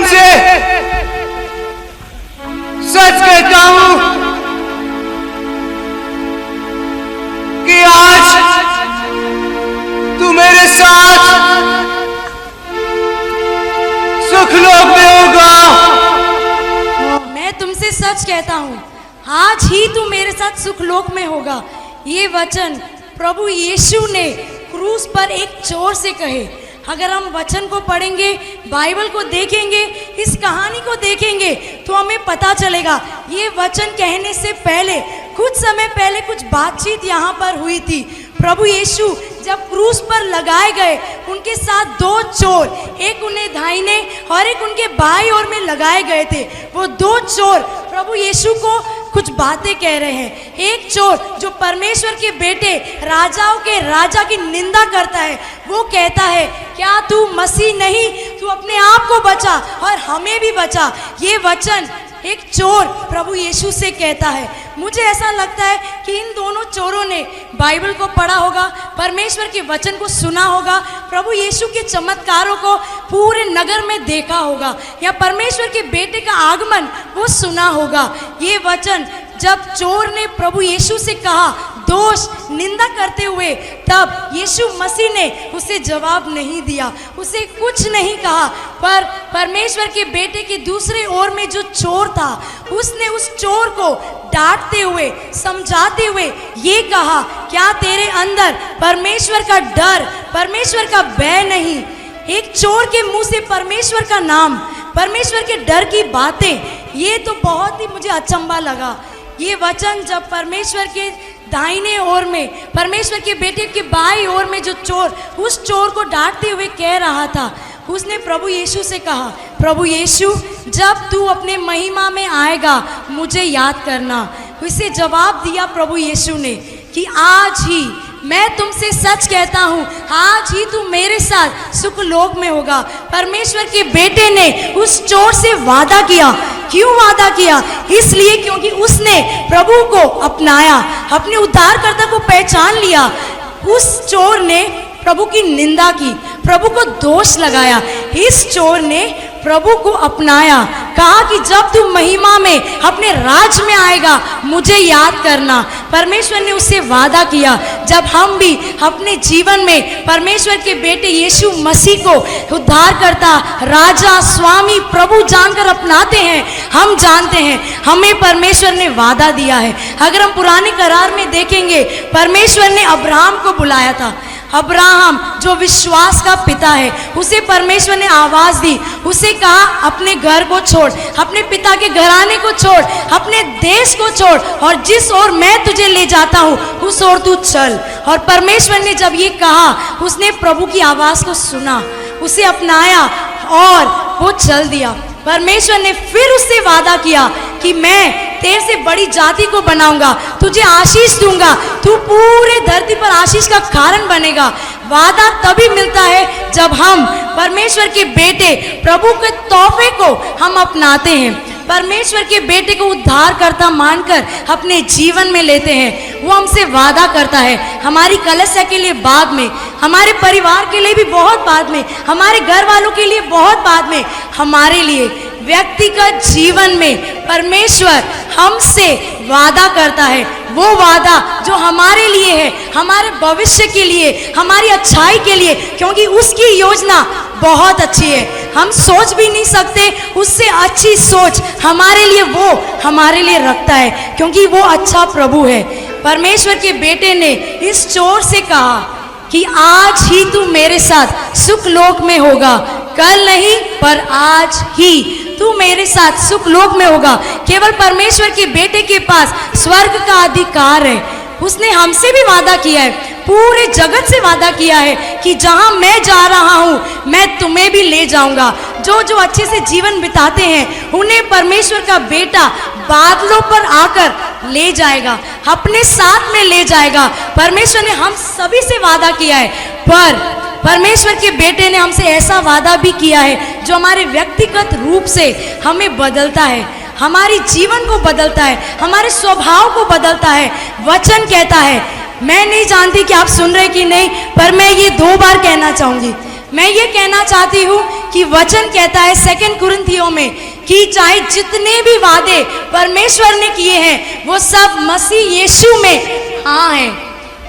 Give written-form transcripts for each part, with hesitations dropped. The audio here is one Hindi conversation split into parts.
तुमसे सच कहता हूं कि आज तू मेरे साथ सुखलोक में होगा। मैं तुमसे सच कहता हूँ, आज ही तू मेरे साथ सुखलोक में होगा। ये वचन प्रभु यीशु ने क्रूस पर एक चोर से कहे। अगर हम वचन को पढ़ेंगे, बाइबल को देखेंगे, इस कहानी को देखेंगे तो हमें पता चलेगा ये वचन कहने से पहले कुछ समय पहले कुछ बातचीत यहाँ पर हुई थी। प्रभु यीशु जब क्रूस पर लगाए गए, उनके साथ दो चोर, एक उन्हें दाहिने और एक उनके बाईं ओर में लगाए गए थे। वो दो चोर प्रभु यीशु को कुछ बातें कह रहे हैं। एक चोर जो परमेश्वर के बेटे, राजाओं के राजा की निंदा करता है, वो कहता है, क्या तू मसीह नहीं? तू अपने आप को बचा और हमें भी बचा। ये वचन एक चोर प्रभु यीशु से कहता है। मुझे ऐसा लगता है कि इन दोनों चोरों ने बाइबल को पढ़ा होगा, परमेश्वर के वचन को सुना होगा, प्रभु यीशु के चमत्कारों को पूरे नगर में देखा होगा, या परमेश्वर के बेटे का आगमन वो सुना होगा। ये वचन जब चोर ने प्रभु यीशु से कहा, दोष निंदा करते हुए, तब यीशु मसीह ने उसे जवाब नहीं दिया, उसे कुछ नहीं कहा। पर परमेश्वर के बेटे के दूसरे ओर में जो चोर था, उसने उस चोर को डांटते हुए, समझाते हुए ये कहा, क्या तेरे अंदर परमेश्वर का डर, परमेश्वर का भय नहीं? एक चोर के मुंह से परमेश्वर का नाम, परमेश्वर के डर की बातें, ये तो बहुत ही मुझे अचंभा लगा। ये वचन जब परमेश्वर के दाहिने ओर में, परमेश्वर के बेटे के बाईं ओर में जो चोर उस चोर को डांटते हुए कह रहा था, उसने प्रभु यीशु से कहा, प्रभु यीशु जब तू अपने महिमा में आएगा मुझे याद करना। उसे जवाब दिया प्रभु यीशु ने कि आज ही, मैं तुमसे सच कहता हूँ, आज ही तू मेरे साथ सुखलोक में होगा। परमेश्वर के बेटे ने उस चोर से वादा किया। क्यों वादा किया? इसलिए क्योंकि उसने प्रभु को अपनाया, अपने उद्धारकर्ता को पहचान लिया। उस चोर ने प्रभु की निंदा की, प्रभु को दोष लगाया। इस चोर ने प्रभु को अपनाया, कहा कि जब तू महिमा में अपने राज में आएगा मुझे याद करना। परमेश्वर ने उससे वादा किया, जब हम भी अपने जीवन में परमेश्वर के बेटे यीशु मसीह को उद्धारकर्ता, राजा, स्वामी, प्रभु जानकर अपनाते हैं, हम जानते हैं हमें परमेश्वर ने वादा दिया है। अगर हम पुराने करार में देखेंगे, परमेश्वर ने अब्राहम को बुलाया था। अब्राहम जो विश्वास का पिता है, उसे परमेश्वर ने आवाज दी, उसे कहा अपने घर को छोड़, अपने पिता के घराने को छोड़, अपने देश को छोड़, और जिस ओर मैं तुझे ले जाता हूँ उस ओर तू चल। और परमेश्वर ने जब ये कहा, उसने प्रभु की आवाज को सुना, उसे अपनाया और वो चल दिया। परमेश्वर ने फिर उससे वादा किया कि मैं तेरे से बड़ी जाति को बनाऊंगा, तुझे आशीष दूंगा, तू पूरे धरती पर आशीष का कारण बनेगा। वादा तभी मिलता है जब हम परमेश्वर के बेटे, प्रभु के तोहफे को हम अपनाते हैं, परमेश्वर के बेटे को उद्धारकर्ता मानकर अपने जीवन में लेते हैं। वो हमसे वादा करता है, हमारी कलीसिया के लिए बाद में, हमारे परिवार के लिए भी बहुत बाद में, हमारे घर वालों के लिए बहुत बाद में, हमारे लिए व्यक्तिगत जीवन में परमेश्वर हमसे वादा करता है। वो वादा जो हमारे लिए है, हमारे भविष्य के लिए, हमारी अच्छाई के लिए, क्योंकि उसकी योजना बहुत अच्छी है। हम सोच भी नहीं सकते उससे अच्छी सोच हमारे लिए वो हमारे लिए रखता है, क्योंकि वो अच्छा प्रभु है। परमेश्वर के बेटे ने इस चोर से कहा कि आज ही तू मेरे साथ सुखलोक में होगा, कल नहीं पर आज ही तू मेरे साथ सुखलोक में होगा। केवल परमेश्वर के बेटे के पास स्वर्ग का अधिकार है। उसने हमसे भी वादा किया है, पूरे जगत से वादा किया है कि जहां मैं जा रहा हूं मैं तुम्हें भी ले जाऊंगा। जो जो अच्छे से जीवन बिताते हैं उन्हें परमेश्वर का बेटा बादलों पर आकर ले जाएगा, अपने साथ में ले जाएगा। परमेश्वर ने हम सभी से वादा किया है, पर परमेश्वर के बेटे ने हमसे ऐसा वादा भी किया है जो हमारे व्यक्तिगत रूप से हमें बदलता है, हमारी जीवन को बदलता है, हमारे स्वभाव को बदलता है। वचन कहता है, मैं नहीं जानती कि आप सुन रहे कि नहीं, पर मैं ये 2 बार कहना चाहूंगी। मैं ये कहना चाहती हूँ कि वचन कहता है 2 कुरिन्थियों में कि चाहे जितने भी वादे परमेश्वर ने किए हैं वो सब मसीह यीशु में हाँ हैं।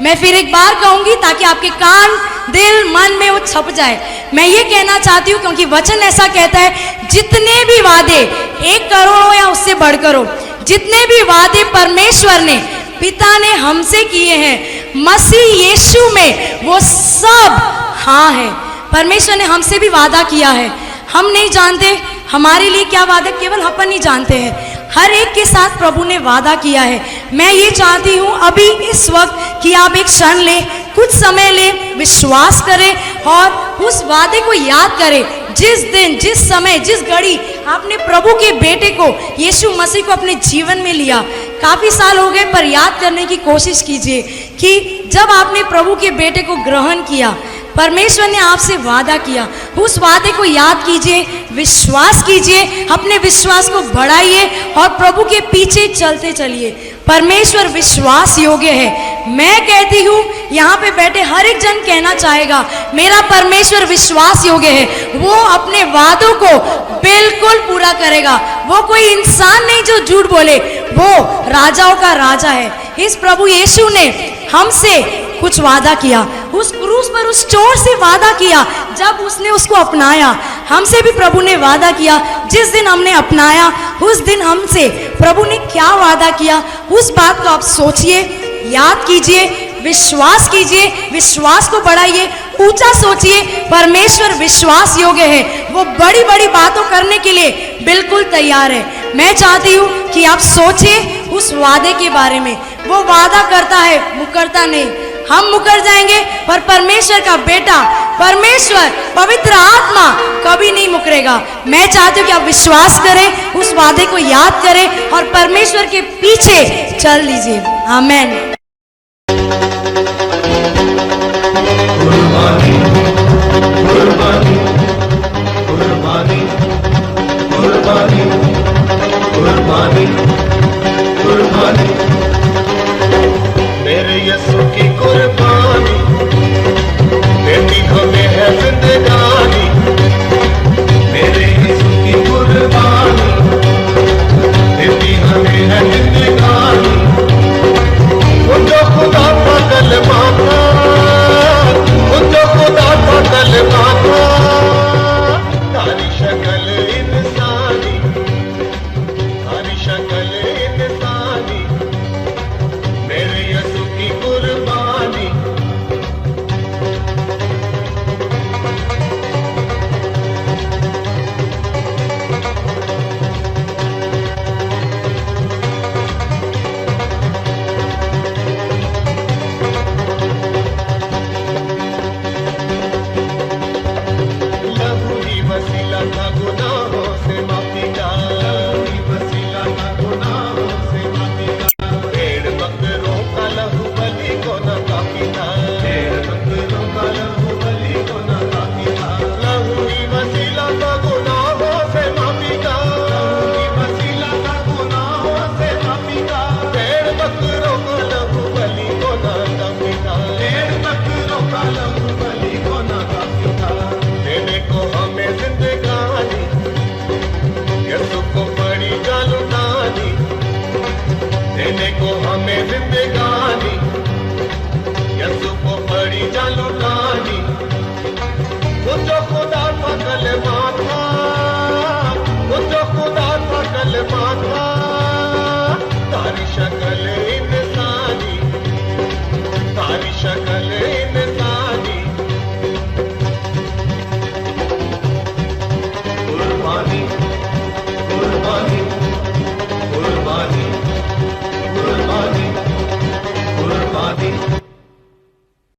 मैं फिर एक बार कहूंगी ताकि आपके कान, दिल, मन में वो छप जाए। मैं ये कहना चाहती हूँ क्योंकि वचन ऐसा कहता है, जितने भी वादे 1 करोड़ हो या उससे बढ़कर हो, जितने भी वादे परमेश्वर ने, पिता ने हमसे किए हैं मसीह यीशु में, वो सब हाँ है। परमेश्वर ने हमसे भी वादा किया है। हम नहीं जानते हमारे लिए क्या वादा, केवल अपन ही जानते हैं। हर एक के साथ प्रभु ने वादा किया है। मैं ये चाहती हूँ अभी इस वक्त कि आप एक क्षण लें, कुछ समय लें, विश्वास करें और उस वादे को याद करें। जिस दिन, जिस समय, जिस घड़ी आपने प्रभु के बेटे को, यीशु मसीह को अपने जीवन में लिया, काफ़ी साल हो गए पर याद करने की कोशिश कीजिए कि जब आपने प्रभु के बेटे को ग्रहण किया, परमेश्वर ने आपसे वादा किया। उस वादे को याद कीजिए, विश्वास कीजिए, अपने विश्वास को बढ़ाइए और प्रभु के पीछे चलते चलिए। परमेश्वर विश्वास योग्य है। मैं कहती हूँ, यहाँ पे बैठे हर एक जन कहना चाहेगा, मेरा परमेश्वर विश्वास योग्य है। वो अपने वादों को बिल्कुल पूरा करेगा। वो कोई इंसान नहीं जो झूठ बोले, वो राजाओं का राजा है। इस प्रभु यीशु ने हमसे कुछ वादा किया, उस क्रूस पर उस चोर से वादा किया जब उसने उसको अपनाया। हमसे भी प्रभु ने वादा किया, जिस दिन हमने अपनाया उस दिन हमसे प्रभु ने क्या वादा किया, उस बात को आप सोचिए, याद कीजिए, विश्वास कीजिए, विश्वास को बढ़ाइए, ऊंचा सोचिए। परमेश्वर विश्वास योग्य है। वो बड़ी बड़ी बातों करने के लिए बिल्कुल तैयार है। मैं चाहती हूँ कि आप सोचिए उस वादे के बारे में। वो वादा करता है, मुकरता नहीं। हम मुकर जाएंगे पर परमेश्वर का बेटा, परमेश्वर, पवित्र आत्मा कभी नहीं मुकरेगा। मैं चाहती हूँ कि आप विश्वास करें, उस वादे को याद करें और परमेश्वर के पीछे चल लीजिए। आमीन।